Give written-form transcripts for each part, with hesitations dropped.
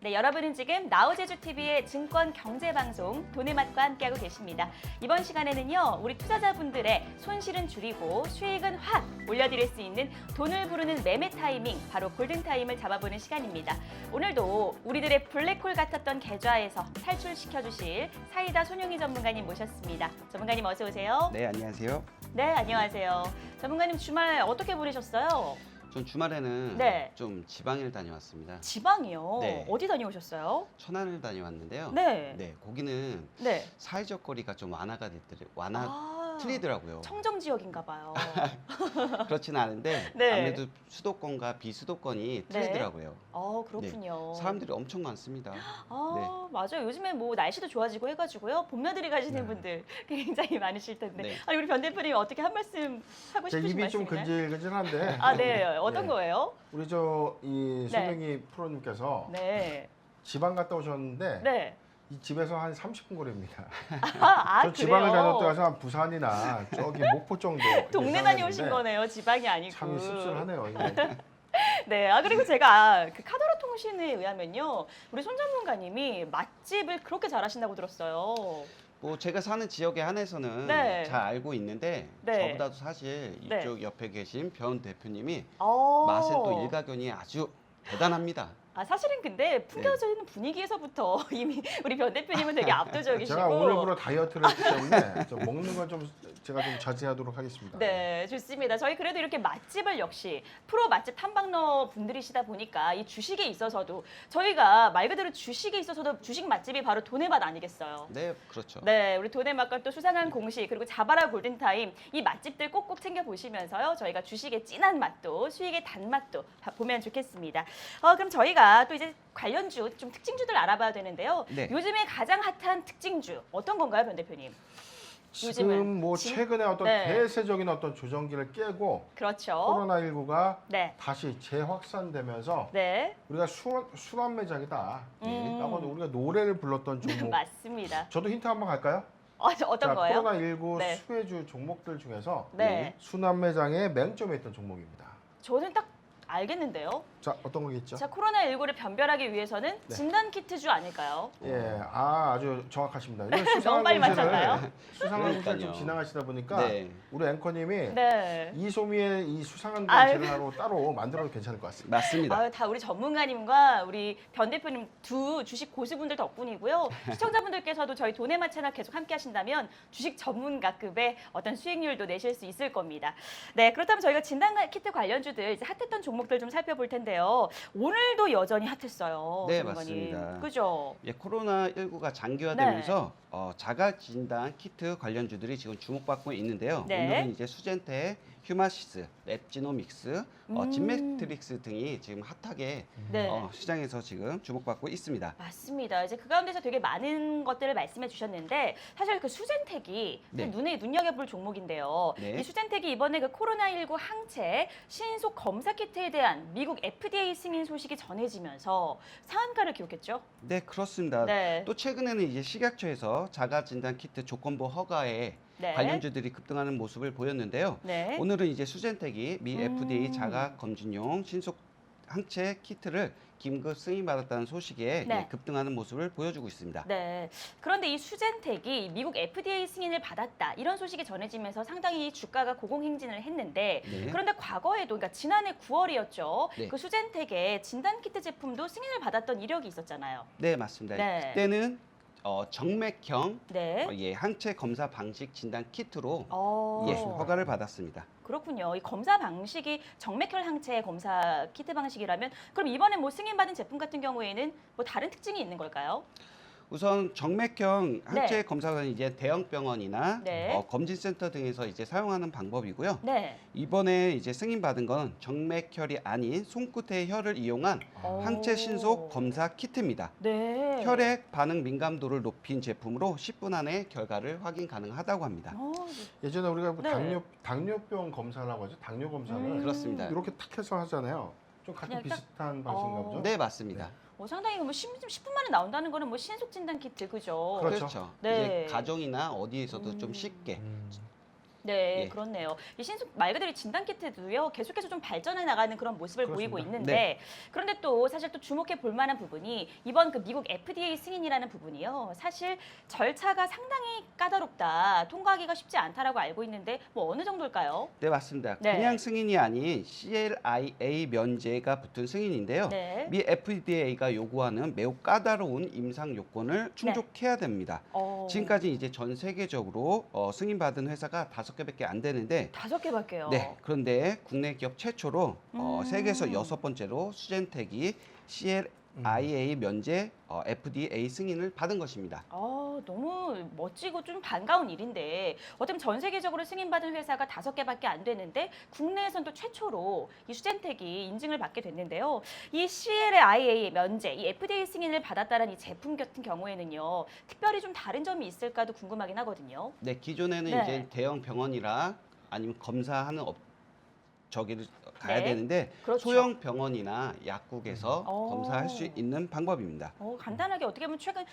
네, 여러분은 지금 나우제주TV의 증권 경제방송 돈의 맛과 함께하고 계십니다. 이번 시간에는요, 우리 투자자분들의 손실은 줄이고 수익은 확 올려드릴 수 있는 돈을 부르는 매매 타이밍, 바로 골든타임을 잡아보는 시간입니다. 오늘도 우리들의 블랙홀 같았던 계좌에서 탈출시켜주실 사이다 손용희 전문가님 모셨습니다. 전문가님 어서 오세요. 네, 안녕하세요. 네, 안녕하세요. 전문가님 주말 어떻게 보내셨어요? 전 주말에는 네. 좀 지방을 다녀왔습니다. 지방이요? 네. 어디 다녀오셨어요? 천안을 다녀왔는데요. 네. 거기는 네. 사회적 거리가 좀 아, 틀리더라고요. 청정 지역인가 봐요. 그렇지는 않은데 네. 아무래도 수도권과 비수도권이 틀리더라고요. 그렇군요. 사람들이 엄청 많습니다. 맞아요. 요즘에 뭐 날씨도 좋아지고 해가지고요. 봄나들이 가시는 네. 분들 굉장히 많으실 텐데. 네. 아니, 우리 변 대표님 어떻게 한 말씀 하고 제 싶으신 입이 좀 말씀이나요? 근질근질한데 아, 네. 어떤 네. 거예요? 우리 이 네. 손명희 프로님께서 네. 지방 갔다 오셨는데 네. 이 집에서 한 30분 거리입니다. 저 저 지방을 다녔다가 한 부산이나 저기 목포 정도 동네 예상을 다녀오신 했는데 거네요. 지방이 아니고. 참 씁쓸하네요. 이게. 네, 그리고 제가 그 카더라 통신에 의하면요, 우리 손 전문가님이 맛집을 그렇게 잘하신다고 들었어요. 뭐 제가 사는 지역에 한해서는 네. 잘 알고 있는데 네. 저보다도 사실 네. 이쪽 옆에 계신 변 대표님이 어. 맛의 또 일가견이 아주 대단합니다. 사실은 근데 풍겨지는 분위기에서부터 이미 우리 변 대표님은 되게 압도적이시고. 제가 오늘부로 다이어트를 했기 때문에 좀 먹는 건 좀 제가 좀 자제하도록 하겠습니다. 네, 좋습니다. 저희 그래도 이렇게 맛집을 역시 프로 맛집 탐방러 분들이시다 보니까 이 주식에 있어서도 저희가 말 그대로 주식에 있어서도 주식 맛집이 바로 돈의 맛 아니겠어요? 네, 그렇죠. 네, 우리 돈의 맛과 또 수상한 공식 그리고 자바라 골든타임 이 맛집들 꼭꼭 챙겨 보시면서요. 저희가 주식의 진한 맛도 수익의 단맛도 보면 좋겠습니다. 그럼 저희가 또 이제 관련주 좀 특징주들 알아봐야 되는데요. 네. 요즘에 가장 핫한 특징주 어떤 건가요, 변 대표님? 지금 요즘은 뭐 최근에 어떤 네. 대세적인 어떤 조정기를 깨고 그렇죠. 코로나19가 네. 다시 재확산되면서 네. 우리가 순환 매장이다. 음. 라고 우리가 노래를 불렀던 종목. 맞습니다. 저도 힌트 한번 갈까요? 어떤 거예요? 코로나19 네. 수혜주 종목들 중에서 네. 순환 매장의 맹점에 있던 종목입니다. 저는 딱 알겠는데요. 자, 어떤 거겠죠? 자, 코로나19를 변별하기 위해서는 네. 진단키트주 아닐까요? 예, 아주 정확하십니다. 이건 너무 빨리 맞췄나요? 수상한 공세를 좀 그러니까요. 지나가시다 보니까 네. 우리 앵커님이 네. 이소미의 이 수상한 아유. 공세를 따로 만들어도 괜찮을 것 같습니다. 맞습니다. 다 우리 전문가님과 우리 변 대표님 두 주식 고수분들 덕분이고요. 시청자분들께서도 저희 돈의 맛 채널 계속 함께 하신다면 주식 전문가급의 어떤 수익률도 내실 수 있을 겁니다. 네, 그렇다면 저희가 진단키트 관련주들 이제 핫했던 종목들 좀 살펴볼 텐데요. 오늘도 여전히 핫했어요. 네, 전문가님. 맞습니다. 그죠? 예, 코로나19가 장기화되면서 자가 진단 키트 관련주들이 지금 주목받고 있는데요. 네. 오늘은 이제 수젠테, 휴마시스, 랩지노믹스, 음. 진맥트릭스 등이 지금 핫하게 네. 시장에서 지금 주목받고 있습니다. 맞습니다. 이제 그 가운데서 되게 많은 것들을 말씀해 주셨는데 사실 그 수젠텍이 네. 눈에 눈여겨볼 종목인데요. 네. 이 수젠텍이 이번에 그 코로나19 항체 신속 검사 키트에 대한 미국 FDA 승인 소식이 전해지면서 상한가를 기록했죠. 네, 그렇습니다. 네. 또 최근에는 이제 식약처에서 자가 진단 키트 조건부 허가에 네. 관련주들이 급등하는 모습을 보였는데요. 네. 오늘은 이제 수젠텍이 미 FDA 음. 자가 검진용 신속 항체 키트를 긴급 승인받았다는 소식에 네. 예, 급등하는 모습을 보여주고 있습니다. 네. 그런데 이 수젠텍이 미국 FDA 승인을 받았다 이런 소식이 전해지면서 상당히 주가가 고공행진을 했는데 네. 그런데 과거에도 그러니까 지난해 9월이었죠. 네. 그 수젠텍의 진단키트 제품도 승인을 받았던 이력이 있었잖아요. 네, 맞습니다. 네. 그때는 정맥형 네. 항체 검사 방식 진단 키트로 어, 허가를 받았습니다. 그렇군요. 이 검사 방식이 정맥혈 항체 검사 키트 방식이라면 그럼 이번에 뭐 승인받은 제품 같은 경우에는 뭐 다른 특징이 있는 걸까요? 우선 정맥형 항체 네. 검사는 이제 대형 병원이나 네. 검진센터 등에서 이제 사용하는 방법이고요. 네. 이번에 이제 승인받은 건 정맥혈이 아닌 손끝의 혈을 이용한 항체 신속 검사 키트입니다. 네. 혈액 반응 민감도를 높인 제품으로 10분 안에 결과를 확인 가능하다고 합니다. 예전에 우리가 뭐 네. 당뇨병 검사라고 하죠. 당뇨 검사를 그렇습니다. 이렇게 탁 해서 하잖아요. 좀 같은 그냥 딱- 비슷한 방식인가 보죠? 네, 맞습니다. 상당히 뭐 10분 만에 나온다는 거는 뭐 신속 진단 키트 그죠? 그렇죠. 그렇죠. 네. 이제 가정이나 어디에서도 좀 쉽게 네, 예. 그렇네요. 이 신속 말 그대로 진단키트도요, 계속해서 좀 발전해 나가는 그런 모습을 보이고 그렇습니다. 있는데, 그런데 또 사실 또 주목해 볼 만한 부분이 이번 그 미국 FDA 승인이라는 부분이요. 사실 절차가 상당히 까다롭다, 통과하기가 쉽지 않다라고 알고 있는데, 뭐 어느 정도일까요? 네, 맞습니다. 네. 그냥 승인이 아닌 CLIA 면제가 붙은 승인인데요. 네. 미 FDA가 요구하는 매우 까다로운 임상 요건을 충족해야 됩니다. 지금까지 이제 전 세계적으로 승인받은 회사가 5개밖에 안 되는데 5개밖에요. 네, 그런데 국내 기업 최초로 세계에서 음. 6번째로 수젠텍이 CLIA 면제 FDA 승인을 받은 것입니다. 너무 멋지고 좀 반가운 일인데 어쩌면 전 세계적으로 승인받은 회사가 5개밖에 안 되는데 국내에선 또 최초로 이 수젠텍이 인증을 받게 됐는데요. 이 CLIA 면제, 이 FDA 승인을 받았다는 이 제품 같은 경우에는요. 특별히 좀 다른 점이 있을까도 궁금하긴 하거든요. 네, 기존에는 네. 이제 대형 병원이라 아니면 검사하는 저기를 가야 네. 되는데 그렇죠. 소형 병원이나 약국에서 어. 검사할 수 있는 방법입니다. 간단하게 어떻게 보면 최근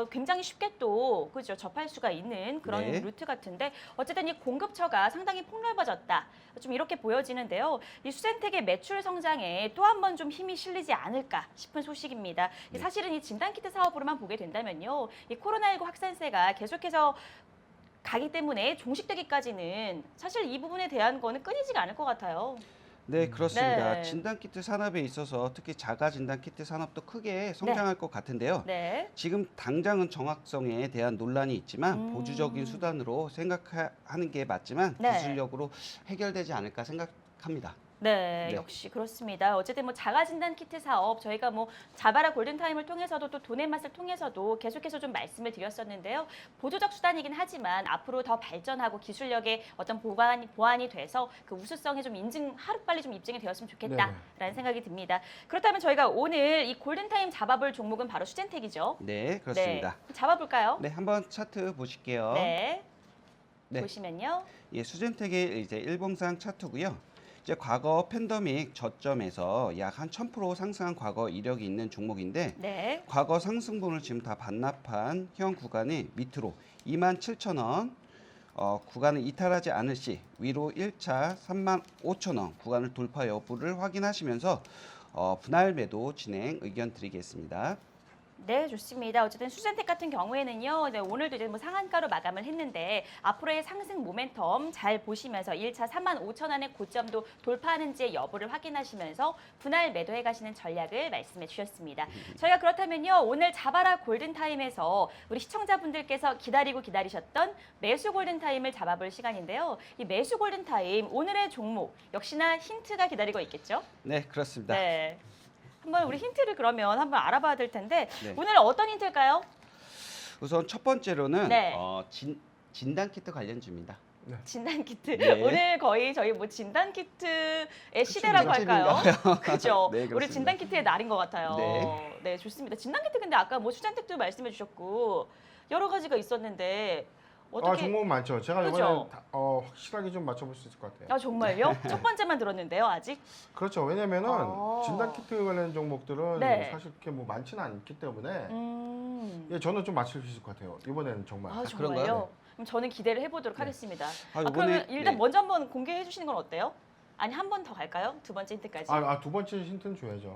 굉장히 쉽게 또 그죠 접할 수가 있는 그런 네. 루트 같은데 어쨌든 이 공급처가 상당히 폭넓어졌다 좀 이렇게 보여지는데요. 이 수젠텍의 매출 성장에 또 한 번 좀 힘이 실리지 않을까 싶은 소식입니다. 네. 사실은 이 진단키트 사업으로만 보게 된다면요, 이 코로나19 확산세가 계속해서 가기 때문에 종식되기까지는 사실 이 부분에 대한 거는 끊이지가 않을 것 같아요. 네, 그렇습니다. 네. 진단키트 산업에 있어서 특히 자가 진단키트 산업도 크게 성장할 것 같은데요. 네. 지금 당장은 정확성에 대한 논란이 있지만 보조적인 음. 수단으로 생각하는 게 맞지만 네. 기술력으로 해결되지 않을까 생각합니다. 네, 네. 역시 그렇습니다. 어쨌든 뭐 자가 진단 키트 사업 저희가 뭐 자바라 골든타임을 통해서도 또 돈의 맛을 통해서도 계속해서 좀 말씀을 드렸었는데요. 보조적 수단이긴 하지만 앞으로 더 발전하고 기술력의 어떤 보완이 돼서 그 우수성이 좀 하루빨리 좀 입증이 되었으면 좋겠다라는 생각이 듭니다. 그렇다면 저희가 오늘 이 골든타임 잡아볼 종목은 바로 수젠텍이죠. 네, 그렇습니다. 네, 잡아볼까요? 네, 한번 차트 보실게요. 네. 네. 보시면요. 예, 수젠텍의 이제 일봉상 차트고요. 이제 과거 팬데믹 저점에서 약 한 1000% 상승한 과거 이력이 있는 종목인데 네. 과거 상승분을 지금 다 반납한 현 구간이 밑으로 27,000원 구간을 이탈하지 않을 시 위로 1차 35,000원 구간을 돌파 여부를 확인하시면서 분할 매도 진행 의견 드리겠습니다. 네, 좋습니다. 어쨌든 수젠텍 같은 경우에는요, 네, 오늘도 이제 뭐 상한가로 마감을 했는데 앞으로의 상승 모멘텀 잘 보시면서 1차 45,000원의 고점도 돌파하는지의 여부를 확인하시면서 분할 매도해 가시는 전략을 말씀해 주셨습니다. 저희가 그렇다면요, 오늘 자바라 골든타임에서 우리 시청자분들께서 기다리셨던 매수 골든타임을 잡아볼 시간인데요. 이 매수 골든타임 오늘의 종목 역시나 힌트가 기다리고 있겠죠? 네, 그렇습니다. 네. 한번 우리 힌트를 그러면 한번 알아봐야 될 텐데 네. 오늘 어떤 힌트일까요? 우선 첫 번째로는 네. 진단키트 관련주입니다. 진단 키트. 네. 오늘 거의 저희 뭐 진단 키트의 시대라고 할까요? 그죠? 네, 우리 그렇습니다. 진단 키트의 날인 것 같아요. 네. 네, 좋습니다. 진단 키트 근데 아까 뭐 수잔택도 말씀해 주셨고 여러 가지가 있었는데 어떻게? 종목 많죠. 제가 그죠? 이번에 확실하게 좀 맞춰볼 수 있을 것 같아요. 아 정말요? 첫 번째만 들었는데요, 아직? 그렇죠. 왜냐면은 아. 진단 키트 관련 종목들은 네. 사실 그렇게 뭐 많지는 않기 때문에 음. 저는 좀 맞출 수 있을 것 같아요. 이번에는 정말. 아 그런가요? 정말요? 그럼 저는 기대를 해보도록 네. 하겠습니다. 아, 그러면 요번에- 일단 네. 먼저 한번 공개해 주시는 건 어때요? 아니 한 번 더 갈까요? 두 번째 힌트까지. 두 번째 힌트는 줘야죠.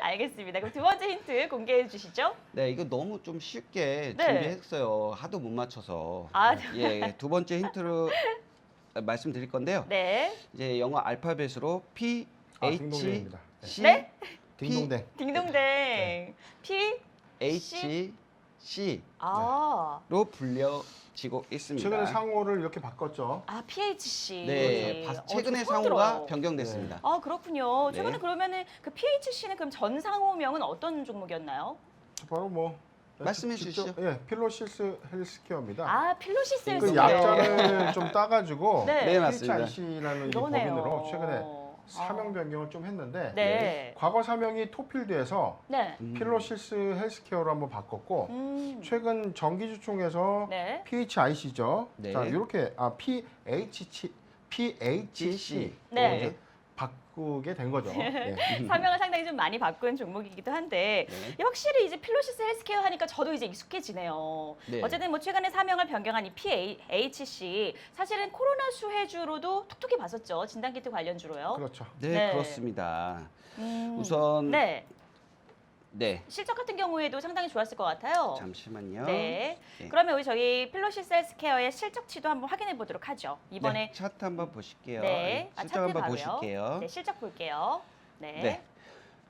알겠습니다. 그럼 두 번째 힌트 공개해 주시죠. 네, 이거 너무 좀 쉽게 네. 준비했어요. 하도 못 맞춰서. 아, 예, 두 번째 힌트로 말씀드릴 건데요. 네. 이제 영어 알파벳으로 P H 딩동댕입니다. C 네? 딩동댕. 딩동댕. P. H C 아. 로 불려지고 있습니다. 최근에 상호를 이렇게 바꿨죠. 아, PHC. 네, 최근에 저 처음 상호가 들어요. 변경됐습니다. 아, 그렇군요. 최근에 네. 그러면은 그 PHC는 그럼 전 상호명은 어떤 종목이었나요? 바로 뭐 말씀해 직접- 주시죠. 예, 필로시스 헬스케어입니다. 아, 필로시스 그 헬스케어. 약자를 좀 따가지고 네. 네, 맞습니다. PHIC라는 이 그러네요. 법인으로 최근에 사명 변경을 좀 했는데 네. 과거 사명이 토필드에서 네. 필로시스 헬스케어로 한번 바꿨고 최근 정기주총에서 네. PHIC죠. 네. 자, 이렇게 PHC 네. 이제 바꾸게 된 거죠. 네. 사명을 상당히 좀 많이 바꾼 종목이기도 한데 네. 확실히 이제 필로시스 헬스케어 하니까 저도 이제 익숙해지네요. 네. 어쨌든 뭐 최근에 사명을 변경한 이 PHC 사실은 코로나 수혜주로도 톡톡히 봤었죠. 진단키트 관련주로요. 그렇죠. 네, 네. 그렇습니다. 음, 우선 네. 네. 실적 같은 경우에도 상당히 좋았을 것 같아요. 잠시만요. 네. 네. 그러면 우리 저희 필로시스 헬스케어의 실적치도 한번 확인해 보도록 하죠. 이번에 네, 차트 한번 보실게요. 네. 실적 차트 한번 바로요. 보실게요. 네, 실적 볼게요. 네. 네.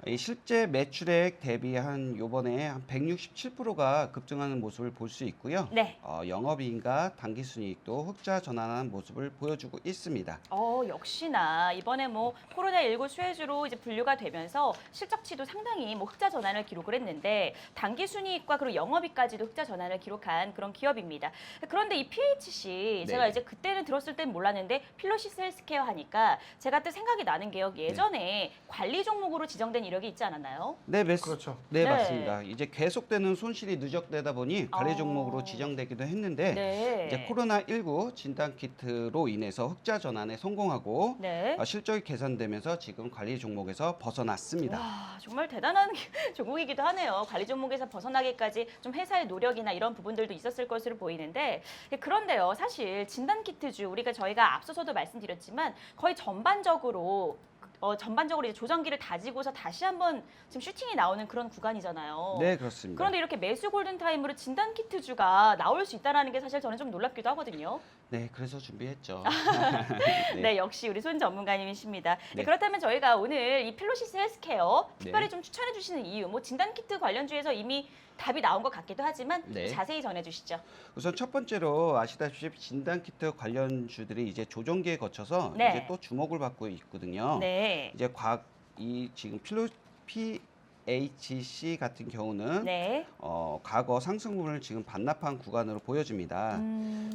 이 실제 매출액 대비 한 요번에 한 167%가 급증하는 모습을 볼 수 있고요. 네. 영업이익과 당기순이익도 흑자 전환한 모습을 보여주고 있습니다. 역시나 이번에 뭐 코로나19 수혜주로 이제 분류가 되면서 실적치도 상당히 뭐 흑자 전환을 기록을 했는데 단기순이익과 그리고 영업이익까지도 흑자 전환을 기록한 그런 기업입니다. 그런데 이 PHC 제가 네. 이제 그때는 들었을 땐 몰랐는데 필로시스 헬스케어 하니까 제가 또 생각이 나는 게요. 예전에 관리 종목으로 지정된 이력이 있지 않았나요? 네, 그렇죠. 네, 네. 맞습니다. 이제 계속되는 손실이 누적되다 보니 관리 어. 종목으로 지정되기도 했는데 네. 이제 코로나19 진단 키트로 인해서 흑자 전환에 성공하고 네. 실적이 개선되면서 지금 관리 종목에서 벗어났습니다. 와, 정말 대단한 종목이기도 하네요. 관리 종목에서 벗어나기까지 좀 회사의 노력이나 이런 부분들도 있었을 것으로 보이는데 그런데요, 사실 진단키트주 우리가 저희가 앞서서도 말씀드렸지만 거의 전반적으로 이제 조정기를 다지고서 다시 한번 지금 슈팅이 나오는 그런 구간이잖아요. 네, 그렇습니다. 그런데 이렇게 매수 골든타임으로 진단키트주가 나올 수 있다는 게 사실 저는 좀 놀랍기도 하거든요. 네, 그래서 준비했죠. 네, 역시 우리 손 전문가님이십니다. 네, 네. 그렇다면 저희가 오늘 이 필로시스 헬스케어 특별히 네. 좀 추천해 주시는 이유, 뭐 진단키트 관련주에서 이미 답이 나온 것 같기도 하지만 좀 네. 자세히 전해주시죠. 우선 첫 번째로 아시다시피 진단키트 관련주들이 이제 조정기에 거쳐서 네. 이제 또 주목을 받고 있거든요. 네, 이제 이 지금 PHC 같은 경우는 네, 과거 상승분을 지금 반납한 구간으로 보여집니다.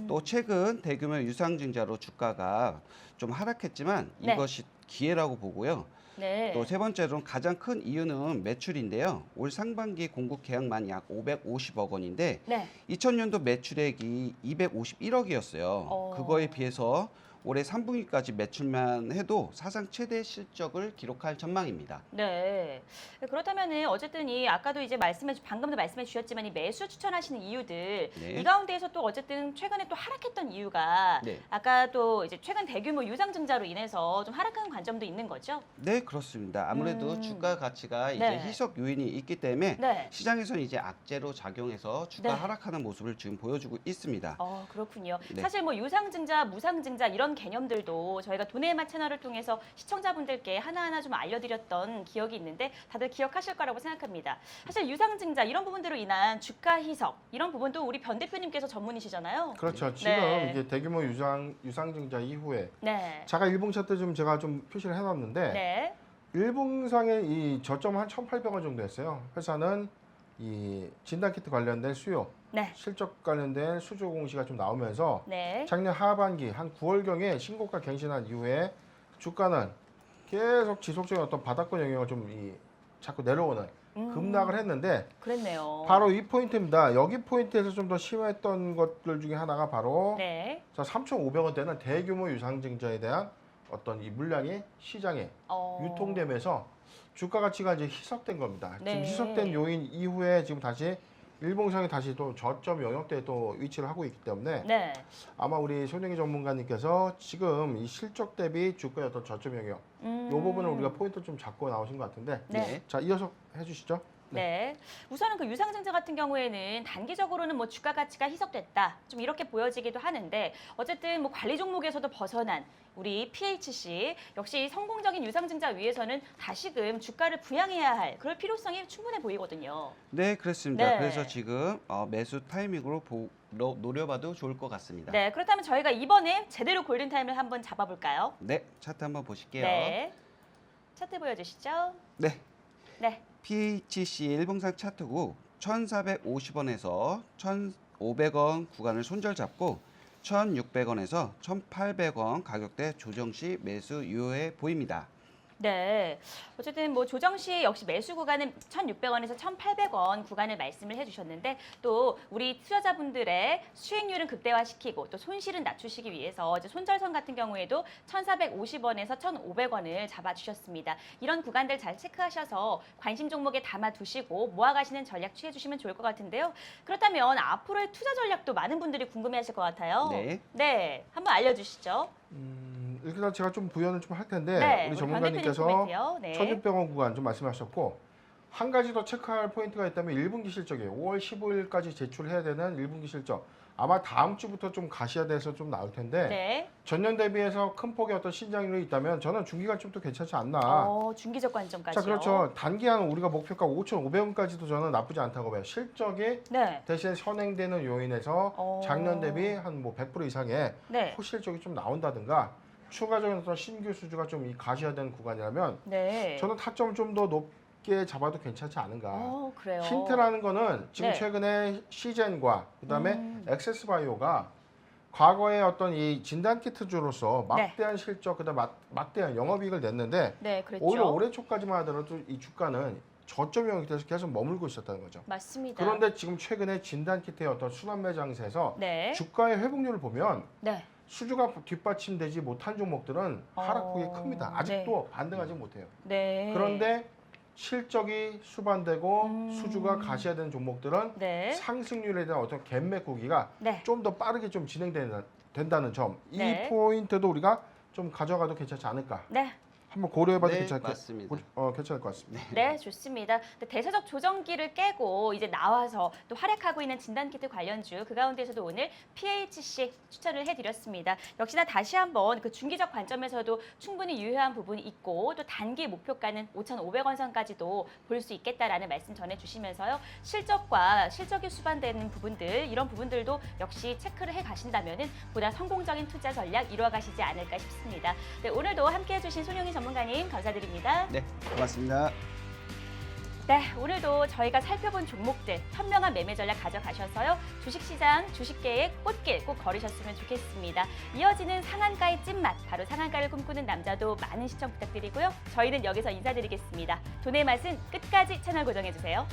또 또 최근 대규모 유상증자로 주가가 좀 하락했지만 네. 이것이 기회라고 보고요. 네, 또 세 번째로는 가장 큰 이유는 매출인데요. 올 상반기 공급 계약만 약 550억 원인데 네, 2000년도 매출액이 251억이었어요. 그거에 비해서 올해 3분기까지 매출만 해도 사상 최대 실적을 기록할 전망입니다. 네. 그렇다면은 어쨌든 이 아까도 이제 방금도 말씀해 주셨지만 이 매수 추천하시는 이유들 네. 이 가운데에서 또 어쨌든 최근에 또 하락했던 이유가 네. 아까 또 이제 최근 대규모 유상증자로 인해서 좀 하락한 관점도 있는 거죠? 네, 그렇습니다. 아무래도 주가 가치가 이제 네. 희석 요인이 있기 때문에 네. 시장에서는 이제 악재로 작용해서 주가 네. 하락하는 모습을 지금 보여주고 있습니다. 그렇군요. 네. 사실 뭐 유상증자, 무상증자 이런 개념들도 저희가 돈의 맛 채널을 통해서 시청자분들께 하나하나 좀 알려드렸던 기억이 있는데 다들 기억하실 거라고 생각합니다. 사실 유상증자 이런 부분들로 인한 주가 희석 이런 부분도 우리 변 대표님께서 전문이시잖아요. 그렇죠. 지금 네. 이게 대규모 유상증자 이후에 네. 자가 일봉 차트 좀 제가 좀 표시를 해놨는데 네. 일봉상의 이 저점은 한 1,800원 정도 했어요. 회사는 이 진단키트 관련된 수요, 네. 실적 관련된 수주 공시가 좀 나오면서 네. 작년 하반기 한 9월경에 신고가 갱신한 이후에 주가는 계속 지속적인 어떤 바닥권 영역을 좀 자꾸 내려오는 급락을 했는데 그랬네요. 바로 이 포인트입니다. 여기 포인트에서 좀 더 심했던 것들 중에 하나가 바로 네. 3,500원대는 대규모 유상증자에 대한 어떤 이 물량이 시장에 유통되면서 주가 가치가 이제 희석된 겁니다. 네. 지금 희석된 요인 이후에 지금 다시 일봉상에 다시 또 저점 영역대에 또 위치를 하고 있기 때문에 네. 아마 우리 손영희 전문가님께서 지금 이 실적 대비 주가의 어떤 저점 영역 이 부분을 우리가 포인트 좀 잡고 나오신 것 같은데 네. 자 이어서 해주시죠. 네. 우선은 그 유상증자 같은 경우에는 단기적으로는 뭐 주가 가치가 희석됐다. 좀 이렇게 보여지기도 하는데 어쨌든 뭐 관리 종목에서도 벗어난 우리 PHC 역시 성공적인 유상증자 위해서는 다시금 주가를 부양해야 할 그럴 필요성이 충분해 보이거든요. 네, 그렇습니다. 네. 그래서 지금 매수 타이밍으로 노려봐도 좋을 것 같습니다. 네. 그렇다면 저희가 이번에 제대로 골든타임을 한번 잡아볼까요? 네, 차트 한번 보실게요. 네. 차트 보여주시죠. 네, 네. PHC 일봉상 차트고 1,450원에서 1,500원 구간을 손절 잡고 1,600원에서 1,800원 가격대 조정 시 매수 유효해 보입니다. 네. 어쨌든 뭐 조정 시 역시 매수 구간은 1,600원에서 1,800원 구간을 말씀을 해주셨는데 또 우리 투자자분들의 수익률은 극대화시키고 또 손실은 낮추시기 위해서 이제 손절선 같은 경우에도 1,450원에서 1,500원을 잡아주셨습니다. 이런 구간들 잘 체크하셔서 관심 종목에 담아두시고 모아가시는 전략 취해주시면 좋을 것 같은데요. 그렇다면 앞으로의 투자 전략도 많은 분들이 궁금해하실 것 같아요. 네. 네, 한번 알려주시죠. 일단 제가 좀 부연을 좀 할 텐데 네, 우리 우리 전문가님께서 변 대표님 코멘트요. 네. 1,600원 구간 좀 말씀하셨고 한 가지 더 체크할 포인트가 있다면 1분기 실적이에요. 5월 15일까지 제출해야 되는 1분기 실적. 아마 다음 주부터 좀 가셔야 돼서 좀 나올 텐데 네. 전년 대비해서 큰 폭의 어떤 신장률이 있다면 저는 중기간쯤도 괜찮지 않나. 중기적 관점까지요. 자, 그렇죠. 단기한 우리가 목표가 5,500원까지도 저는 나쁘지 않다고 봐요. 실적이 네. 대신 선행되는 요인에서 작년 대비 한 뭐 100% 이상의 네. 호실적이 좀 나온다든가 추가적인 어떤 신규 수주가 좀 가셔야 되는 구간이라면 네. 저는 타점을 좀 더 높게 잡아도 괜찮지 않은가. 그래요. 힌트라는 거는 지금 네. 최근에 시젠과 그다음에 엑세스바이오가 과거에 어떤 이 진단키트주로서 막대한 실적 그다음 막대한 영업이익을 냈는데 네, 그랬죠. 오히려 올해 초까지만 하더라도 이 주가는 저점 영역에서 계속 머물고 있었다는 거죠. 맞습니다. 그런데 지금 최근에 진단키트의 어떤 순환 매장세에서 네. 주가의 회복률을 보면 네. 수주가 뒷받침되지 못한 종목들은 하락폭이 큽니다. 아직도 반등하지 못해요. 네. 그런데 실적이 수반되고 수주가 음. 가셔야 되는 종목들은 네. 상승률에 대한 어떤 갭매 구기가 네. 좀 더 빠르게 좀 된다는 점. 네. 이 포인트도 우리가 좀 가져가도 괜찮지 않을까. 네. 한번 고려해봐도 네, 괜찮을 맞습니다. 괜찮을 것 같습니다. 네, 좋습니다. 근데 대세적 조정기를 깨고 이제 나와서 또 활약하고 있는 진단키트 관련주 그 가운데서도 오늘 PHC 추천을 해드렸습니다. 역시나 다시 한번 그 중기적 관점에서도 충분히 유효한 부분이 있고 또 단기 목표가는 5,500원 선까지도 볼 수 있겠다라는 말씀 전해주시면서요. 실적과 실적이 수반되는 부분들 이런 부분들도 역시 체크를 해가신다면은 보다 성공적인 투자 전략 이루어가시지 않을까 싶습니다. 네, 오늘도 함께해주신 손용희 전문가님 감사드립니다. 네, 고맙습니다. 네, 오늘도 저희가 살펴본 종목들 현명한 매매 전략 가져가셔서요. 주식시장, 주식계의 꽃길 꼭 걸으셨으면 좋겠습니다. 이어지는 상한가의 찐맛, 바로 상한가를 꿈꾸는 남자도 많은 시청 부탁드리고요. 저희는 여기서 인사드리겠습니다. 돈의 맛은 끝까지 채널 고정해주세요.